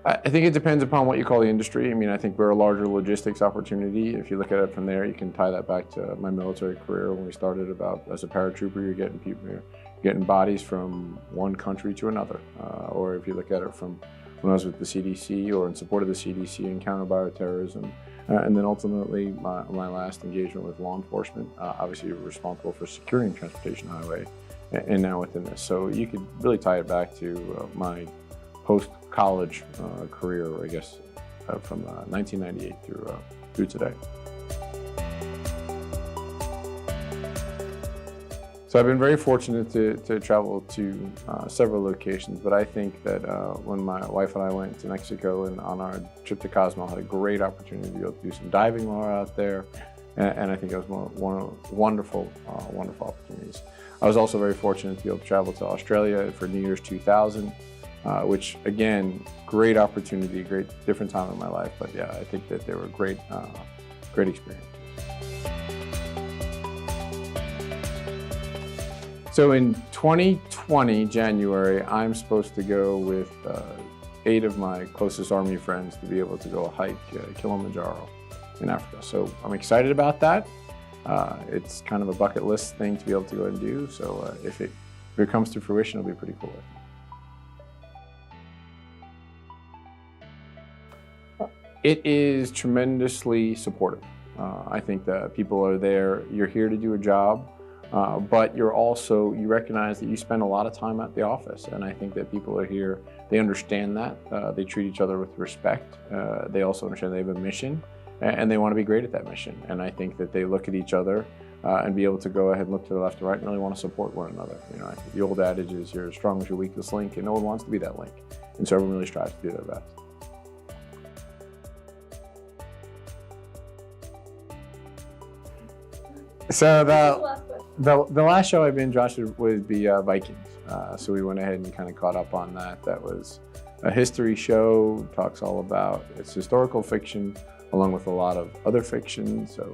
I think it depends upon what you call the industry. I mean, I think we're a larger logistics opportunity. If you look at it from there, you can tie that back to my military career when we started about as a paratrooper, you're getting people, you're getting bodies from one country to another. Or if you look at it from when I was with the CDC or in support of the CDC in counter bioterrorism. And then ultimately, my last engagement with law enforcement, obviously you're responsible for securing transportation highway, and now within this. So you could really tie it back to my post-college career, I guess, from 1998 through today. So I've been very fortunate to travel to several locations, but I think that when my wife and I went to Mexico and on our trip to Cozumel, had a great opportunity to be able to do some diving while we were out there, and I think it was one wonderful opportunities. I was also very fortunate to be able to travel to Australia for New Year's 2000, which again, great opportunity, great different time in my life, but yeah, I think that they were great experience. So in 2020, January, I'm supposed to go with 8 of my closest Army friends to be able to go hike Kilimanjaro in Africa. So I'm excited about that. It's kind of a bucket list thing to be able to go and do. So if it comes to fruition, it'll be pretty cool. It is tremendously supportive. I think that people are there, you're here to do a job. But you recognize that you spend a lot of time at the office, and I think that people are here, they understand that, they treat each other with respect, they also understand they have a mission, and they want to be great at that mission, and I think that they look at each other and be able to go ahead and look to the left and right and really want to support one another. You know, I think the old adage is you're as strong as your weakest link, and no one wants to be that link, and so everyone really strives to do their best. So the last show I binge watched would be Vikings. So we went ahead and kind of caught up on that. That was a history show, talks all about, it's historical fiction along with a lot of other fiction. So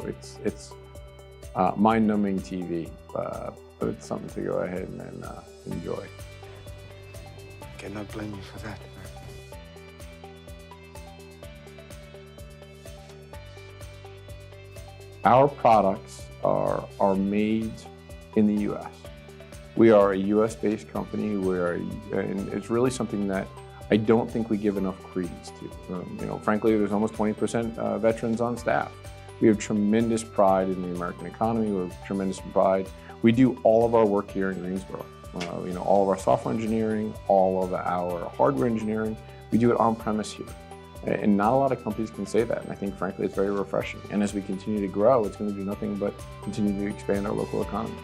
it's mind-numbing TV, but it's something to go ahead and enjoy. Cannot blame you for that. Our products are made in the U.S. We are a U.S.-based company. And it's really something that I don't think we give enough credence to. You know, frankly, there's almost 20% veterans on staff. We have tremendous pride in the American economy. We have tremendous pride. We do all of our work here in Greensboro. You know, all of our software engineering, all of our hardware engineering, we do it on premise here. And not a lot of companies can say that, and I think frankly it's very refreshing. And as we continue to grow, it's going to do nothing but continue to expand our local economy.